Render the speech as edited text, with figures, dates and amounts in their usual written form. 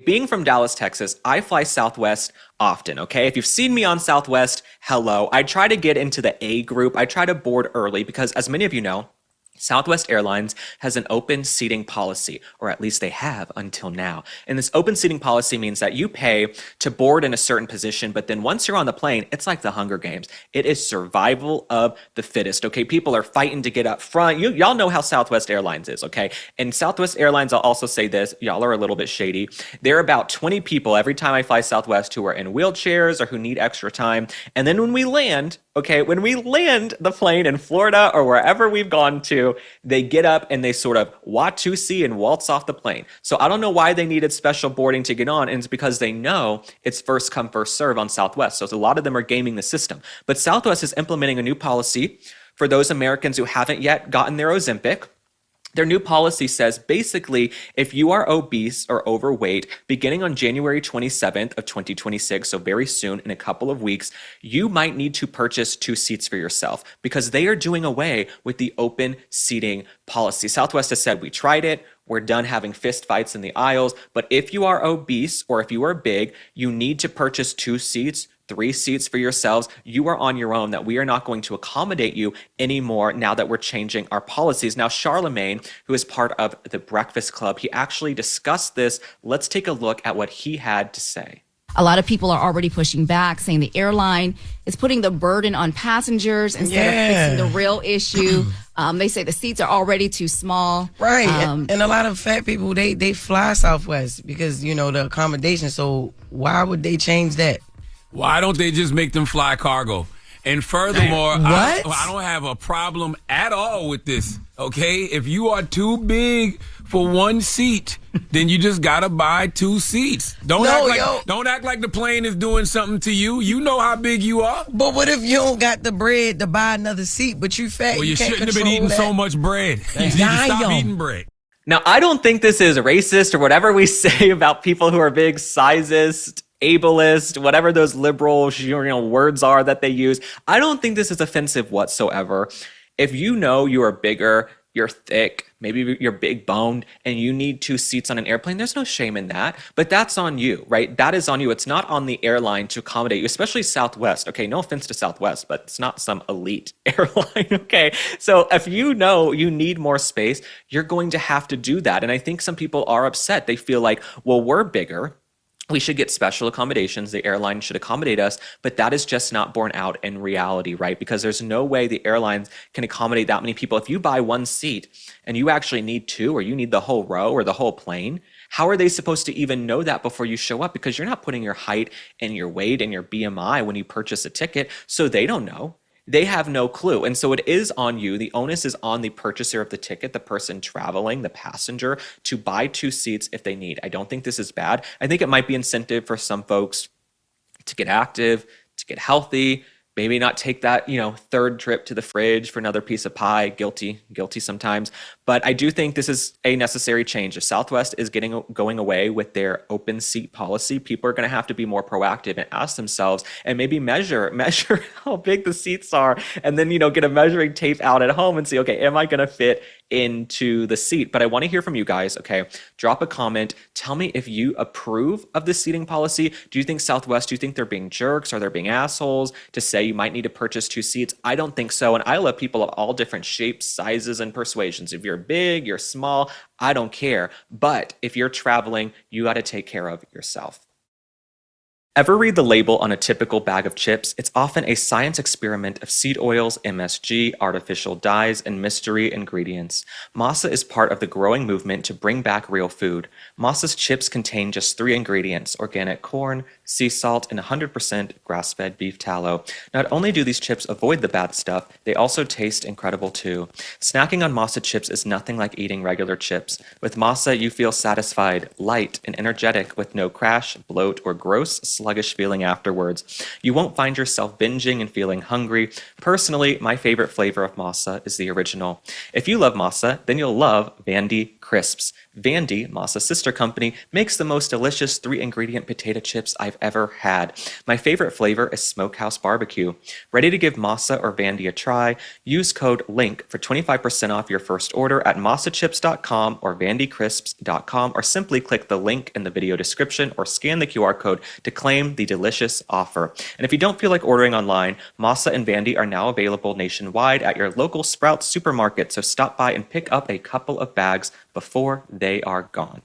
Being from Dallas, Texas, I fly Southwest often, okay? If you've seen me on Southwest, hello. I try to get into the A group. I try to board early because, as many of you know, Southwest Airlines has an open seating policy, or at least they have until now. And this open seating policy means that you pay to board in a certain position, but then once you're on the plane, it's like the Hunger Games. It is survival of the fittest, okay? People are fighting to get up front. Y'all know how Southwest Airlines is, okay? And Southwest Airlines, I'll also say this, y'all are a little bit shady. There are about 20 people every time I fly Southwest who are in wheelchairs or who need extra time. And then when we land, okay, when we land the plane in Florida or wherever we've gone to, they get up and they sort of Watusi and waltz off the plane. So I don't know why they needed special boarding to get on, and it's because they know it's first come, first serve on Southwest. So a lot of them are gaming the system. But Southwest is implementing a new policy for those Americans who haven't yet gotten their Ozempic. Their new policy says basically, if you are obese or overweight, beginning on January 27th of 2026, so very soon, in a couple of weeks, you might need to purchase 2 seats for yourself because they are doing away with the open seating policy. Southwest has said, we tried it. We're done having fist fights in the aisles. But if you are obese or if you are big, you need to purchase 2 seats, 3 seats for yourselves. You are on your own, that we are not going to accommodate you anymore now that we're changing our policies. Now, Charlamagne, who is part of the Breakfast Club, he actually discussed this. Let's take a look at what he had to say. A lot of people are already pushing back, saying the airline is putting the burden on passengers instead of fixing the real issue. They say the seats are already too small. Right. And a lot of fat people, they fly Southwest because, you know, the accommodation. So why would they change that? Why don't they just make them fly cargo? And furthermore, I don't have a problem at all with this, okay? If you are too big for 1 seat, then you just got to buy 2 seats. Don't act like the plane is doing something to you. You know how big you are. But what if you don't got the bread to buy another seat, but you fat? Well, you can't shouldn't have been eating so much bread. You need to stop eating bread. Now, I don't think this is racist or whatever we say about people who are big, sizist, ableist, whatever those liberal words are that they use. I don't think this is offensive whatsoever. If you know you are bigger, you're thick, maybe you're big boned, and you need 2 seats on an airplane, there's no shame in that. But that's on you, right? That is on you. It's not on the airline to accommodate you, especially Southwest. Okay, no offense to Southwest, but it's not some elite airline, okay? So if you know you need more space, you're going to have to do that. And I think some people are upset. They feel like, well, we're bigger, we should get special accommodations. The airline should accommodate us, but that is just not borne out in reality, right? Because there's no way the airlines can accommodate that many people. If you buy 1 seat and you actually need 2, or you need the whole row or the whole plane, how are they supposed to even know that before you show up? Because you're not putting your height and your weight and your BMI when you purchase a ticket, so they don't know. They have no clue. And so it is on you. The onus is on the purchaser of the ticket, the person traveling, the passenger, to buy 2 seats if they need. I don't think this is bad. I think it might be incentive for some folks to get active, to get healthy, maybe not take that, 3rd trip to the fridge for another piece of pie. Guilty sometimes. But I do think this is a necessary change. If Southwest is going away with their open seat policy, people are going to have to be more proactive and ask themselves and maybe measure how big the seats are, and then, get a measuring tape out at home and see, okay, am I going to fit into the seat? But I want to hear from you guys, okay? Drop a comment. Tell me if you approve of this seating policy. Do you think Southwest, do you think they're being jerks? Are they being assholes to say you might need to purchase 2 seats? I don't think so. And I love people of all different shapes, sizes, and persuasions. If you're big, you're small, I don't care. But if you're traveling, you got to take care of yourself. Ever read the label on a typical bag of chips? It's often a science experiment of seed oils, MSG, artificial dyes, and mystery ingredients. Masa is part of the growing movement to bring back real food. Masa's chips contain just 3 ingredients: organic corn, sea salt, and 100% grass-fed beef tallow. Not only do these chips avoid the bad stuff, they also taste incredible too. Snacking on Masa chips is nothing like eating regular chips. With Masa, you feel satisfied, light, and energetic with no crash, bloat, or gross, sluggish feeling afterwards. You won't find yourself binging and feeling hungry. Personally, my favorite flavor of Masa is the original. If you love Masa, then you'll love Vandy Crisps. Vandy, Massa's sister company, makes the most delicious 3-ingredient potato chips I've ever had. My favorite flavor is Smokehouse Barbecue. Ready to give Masa or Vandy a try? Use code LINK for 25% off your first order at massachips.com or vandycrisps.com, or simply click the link in the video description or scan the QR code to claim the delicious offer. And if you don't feel like ordering online, Masa and Vandy are now available nationwide at your local Sprouts supermarket, so stop by and pick up a couple of bags before they are gone.